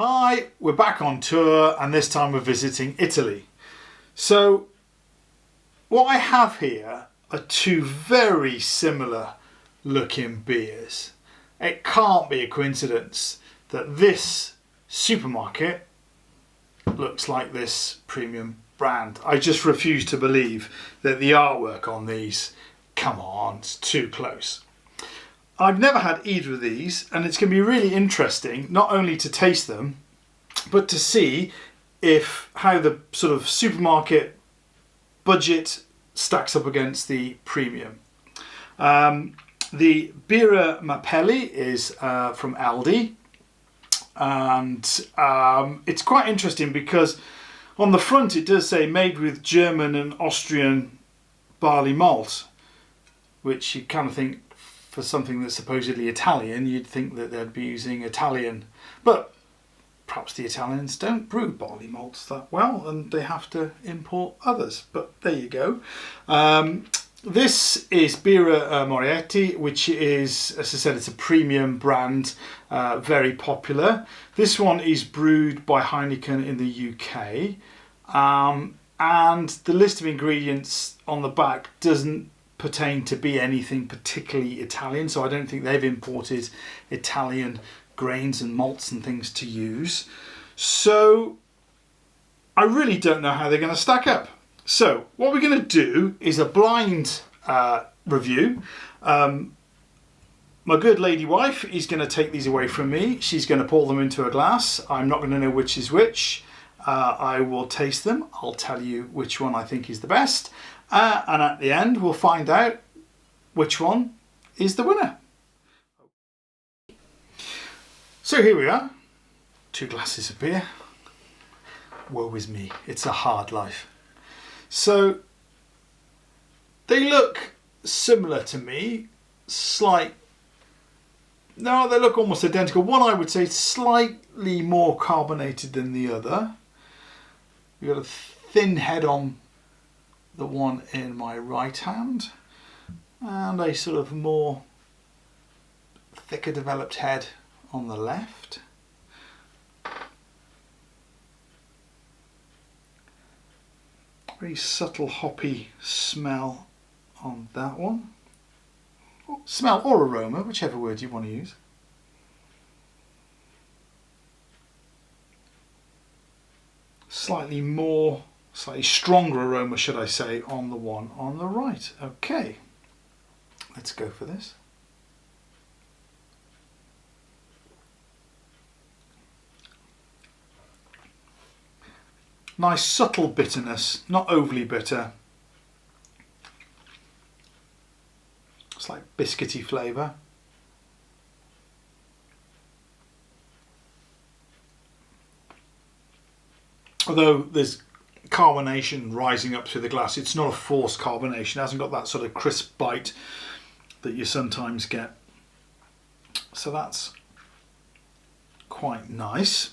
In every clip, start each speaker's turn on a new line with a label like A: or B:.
A: Hi, we're back on tour and this time we're visiting Italy. So what I have here are two very similar looking beers. It can't be a coincidence that this supermarket looks like this premium brand. I just refuse to believe that the artwork on these, come on, it's too close. I've never had either of these, and it's going to be really interesting not only to taste them but to see how the sort of supermarket budget stacks up against the premium. The Birra Mapelli is from Aldi, and it's quite interesting because on the front it does say made with German and Austrian barley malt, which you kind of think, for something that's supposedly Italian, you'd think that they'd be using Italian, but perhaps the Italians don't brew barley malts that well and they have to import others, but there you go. This is Birra Moretti, which is, as I said, it's a premium brand, very popular. This one is brewed by Heineken in the UK, and the list of ingredients on the back doesn't pertain to be anything particularly Italian, so I don't think they've imported Italian grains and malts and things to use. So I really don't know how they're going to stack up. So what we're going to do is a blind review. My good lady wife is going to take these away from me. She's going to pour them into a glass. I'm not going to know which is which. I will taste them. I'll tell you which one I think is the best. And at the end, we'll find out which one is the winner. So here we are, 2 glasses of beer. Woe is me, it's a hard life. So they look similar to me, no, they look almost identical. One I would say slightly more carbonated than the other. We've got a thin head on the one in my right hand and a sort of more thicker developed head on the left. Very subtle hoppy smell on that one. Smell or aroma, whichever word you want to use. Slightly stronger aroma, should I say, on the one on the right. Okay, let's go for this. Nice subtle bitterness, not overly bitter. It's like biscuity flavour. Although there's carbonation rising up through the glass, it's not a forced carbonation. It hasn't got that sort of crisp bite that you sometimes get. So that's quite nice.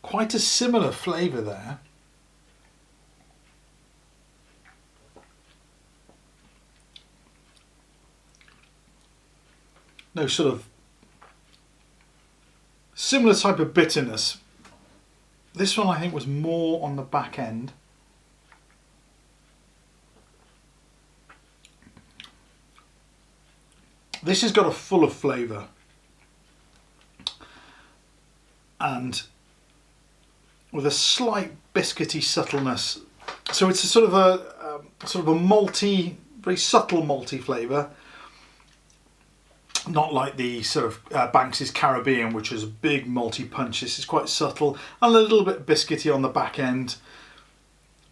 A: Quite a similar flavour there. No, sort of similar type of bitterness. This one I think was more on the back end. This has got a fuller flavour and with a slight biscuity subtleness. So it's a sort of a malty, very subtle malty flavour. Not like the sort of Banks's Caribbean, which was a big malty punch. This is quite subtle and a little bit biscuity on the back end.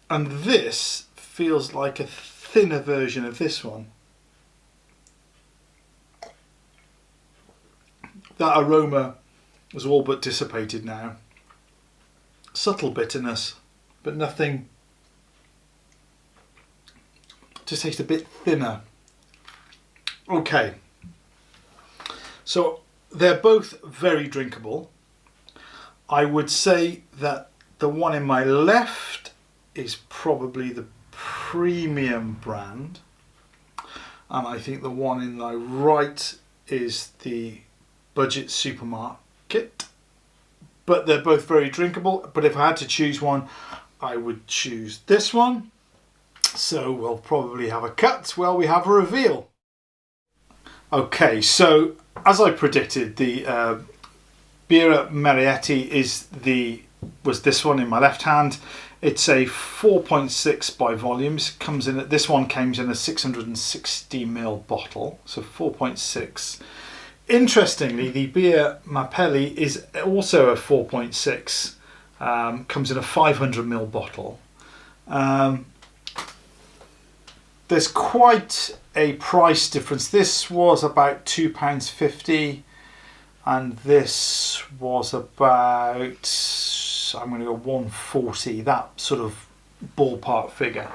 A: And this feels like a thinner version of this one. That aroma has all but dissipated now. Subtle bitterness, but nothing. Just tastes a bit thinner. Okay. So they're both very drinkable. I would say that the one in my left is probably the premium brand, and I think the one in the right is the budget supermarket. But they're both very drinkable. But if I had to choose one, I would choose this one. So we'll probably have a cut while we have a reveal. Okay, so as I predicted, the Birra Moretti was this one in my left hand. It's a 4.6 by volumes. This one comes in a 660ml bottle, so 4.6. Interestingly, the Birra Mapelli is also a 4.6. Comes in a 500ml bottle. There's quite a price difference. This was about £2.50 and this was about, I'm going to go £1.40, that sort of ballpark figure.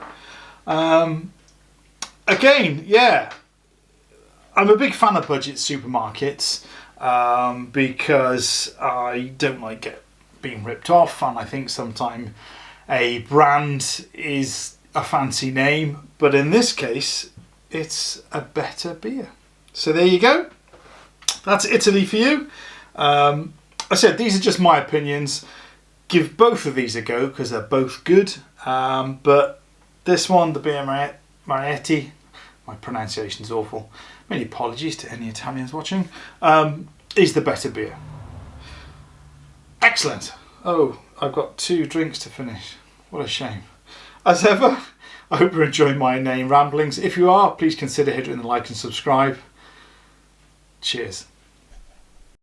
A: Again, yeah, I'm a big fan of budget supermarkets because I don't like being ripped off, and I think sometimes a brand is a fancy name, but in this case it's a better beer. So there you go, that's Italy for you. I said these are just my opinions. Give both of these a go because they're both good, but this one, the Birra Moretti, my pronunciation's awful, many apologies to any Italians watching, is the better beer. Excellent. Oh, I've got 2 drinks to finish. What a shame. As ever, I hope you're enjoying my inane ramblings. If you are, please consider hitting the like and subscribe. Cheers.